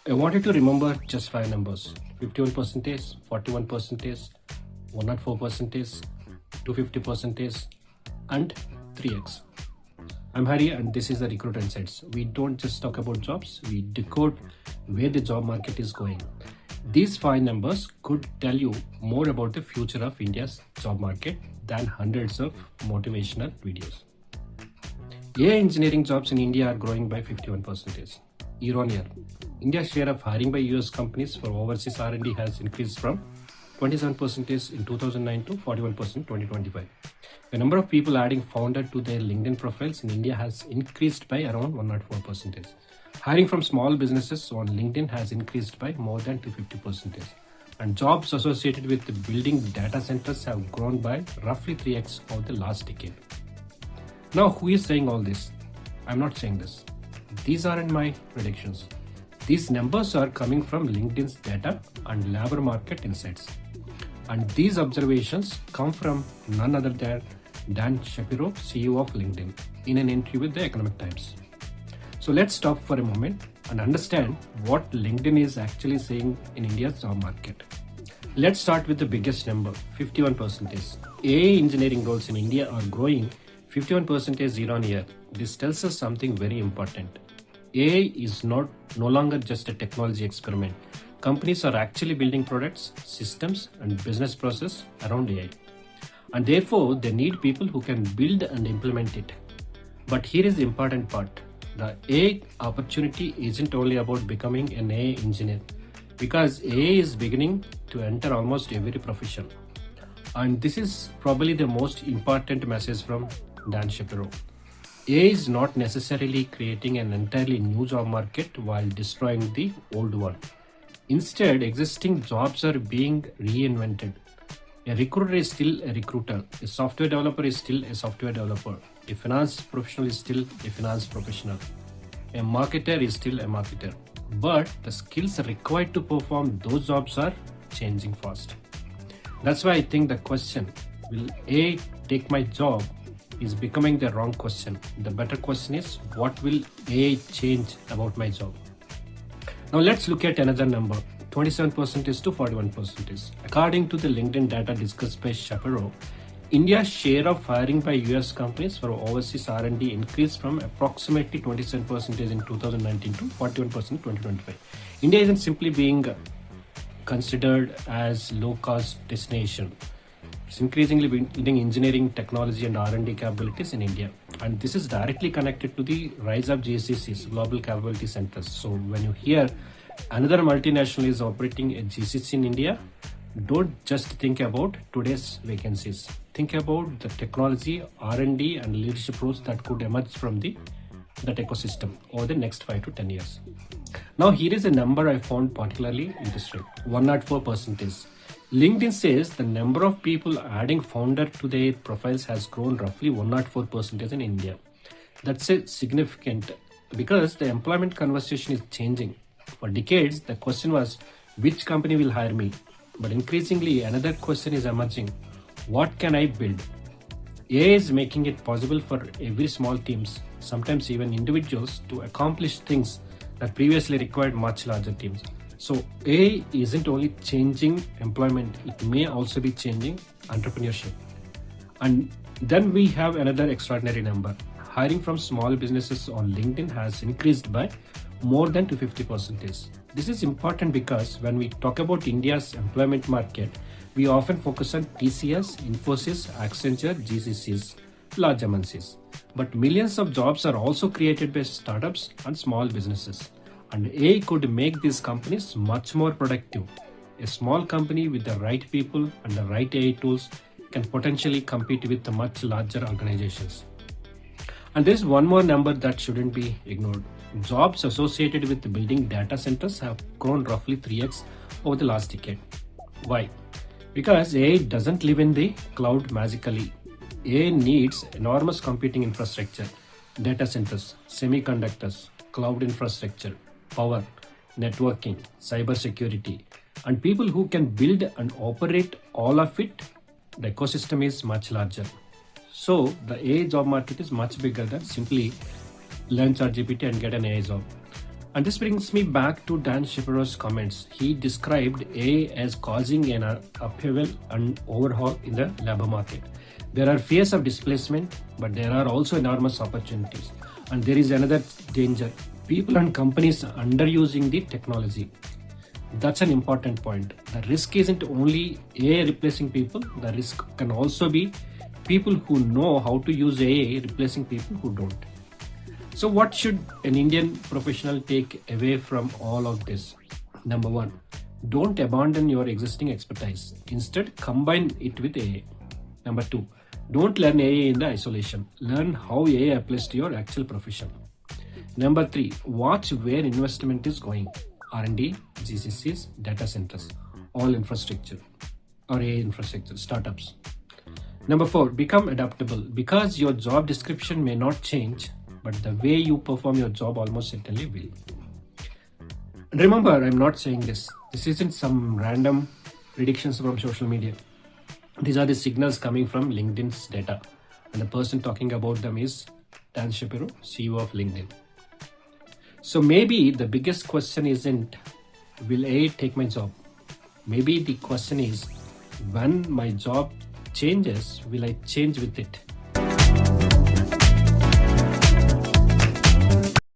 I wanted to remember just five numbers: 51 percentage, 41 percentage, 104 percentage, 250 percentage, and 3x. I'm Hari, and this is the Recruiter Insights. We don't just talk about jobs, we decode where the job market is going. These five numbers could tell you more about the future of India's job market than hundreds of motivational videos. AI engineering jobs in India are growing by 51% year on year. India's share of hiring by US companies for overseas R&D has increased from 27% in 2009 to 41% in 2025. The number of people adding founder to their LinkedIn profiles in India has increased by around 104%. Hiring from small businesses on LinkedIn has increased by more than 250%. And jobs associated with building data centers have grown by roughly 3x over the last decade. Now, who is saying all this? I'm not saying this. These aren't my predictions. These numbers are coming from LinkedIn's data and labor market insights. And these observations come from none other than Dan Shapiro, CEO of LinkedIn, in an interview with the Economic Times. So let's stop for a moment and understand what LinkedIn is actually saying in India's job market. Let's start with the biggest number, 51%. AI engineering roles in India are growing 51% year on year. This tells us something very important. AI is no longer just a technology experiment. Companies are actually building products, systems, and business process around AI. And therefore, they need people who can build and implement it. But here is the important part. The AI opportunity isn't only about becoming an AI engineer, because AI is beginning to enter almost every profession. And this is probably the most important message from Dan Shapiro. AI is not necessarily creating an entirely new job market while destroying the old one. Instead, existing jobs are being reinvented. A recruiter is still a recruiter. A software developer is still a software developer. A finance professional is still a finance professional. A marketer is still a marketer. But the skills required to perform those jobs are changing fast. That's why I think the question, will AI take my job, is becoming the wrong question. The better question is, what will AI change about my job? Now let's look at another number, 27% to 41%. According to the LinkedIn data discussed by Shapiro, India's share of hiring by US companies for overseas R&D increased from approximately 27% in 2019 to 41% in 2025. India isn't simply being considered as low-cost destination. It's increasingly building engineering, technology, and R&D capabilities in India. And this is directly connected to the rise of GCCs, Global Capability Centers. So when you hear another multinational is operating a GCC in India, don't just think about today's vacancies. Think about the technology, R&D, and leadership roles that could emerge from that ecosystem over the next 5 to 10 years. Now here is a number I found particularly interesting, 104%. LinkedIn says the number of people adding founder to their profiles has grown roughly 104% in India. That's significant because the employment conversation is changing. For decades, the question was, which company will hire me? But increasingly, another question is emerging. What can I build? AI is making it possible for every small teams, sometimes even individuals, to accomplish things that previously required much larger teams. So AI isn't only changing employment, it may also be changing entrepreneurship. And then we have another extraordinary number. Hiring from small businesses on LinkedIn has increased by more than 250%. This is important because when we talk about India's employment market, we often focus on TCS, Infosys, Accenture, GCCs, large MNCs. But millions of jobs are also created by startups and small businesses. And AI could make these companies much more productive. A small company with the right people and the right AI tools can potentially compete with the much larger organizations. And there is one more number that shouldn't be ignored. Jobs associated with building data centers have grown roughly 3x over the last decade. Why? Because AI doesn't live in the cloud magically. AI needs enormous computing infrastructure, data centers, semiconductors, cloud infrastructure, power, networking, cybersecurity, and people who can build and operate all of it. The ecosystem is much larger. So the AI job market is much bigger than simply learn ChatGPT and get an AI job. And this brings me back to Dan Shapiro's comments. He described AI as causing an upheaval and overhaul in the labor market. There are fears of displacement, but there are also enormous opportunities. And there is another danger. People and companies underusing the technology. That's an important point. The risk isn't only AI replacing people, the risk can also be people who know how to use AI replacing people who don't. So what should an Indian professional take away from all of this? Number one, don't abandon your existing expertise. Instead, combine it with AI. Number two, don't learn AI in the isolation. Learn how AI applies to your actual profession. Number three, watch where investment is going. R&D, GCCs, data centers, all infrastructure or AI infrastructure, startups. Number four, become adaptable. Because your job description may not change, but the way you perform your job almost certainly will. And remember, I'm not saying this. This isn't some random predictions from social media. These are the signals coming from LinkedIn's data. And the person talking about them is Dan Shapiro, CEO of LinkedIn. So maybe the biggest question isn't, will AI take my job? Maybe the question is, when my job changes, will I change with it?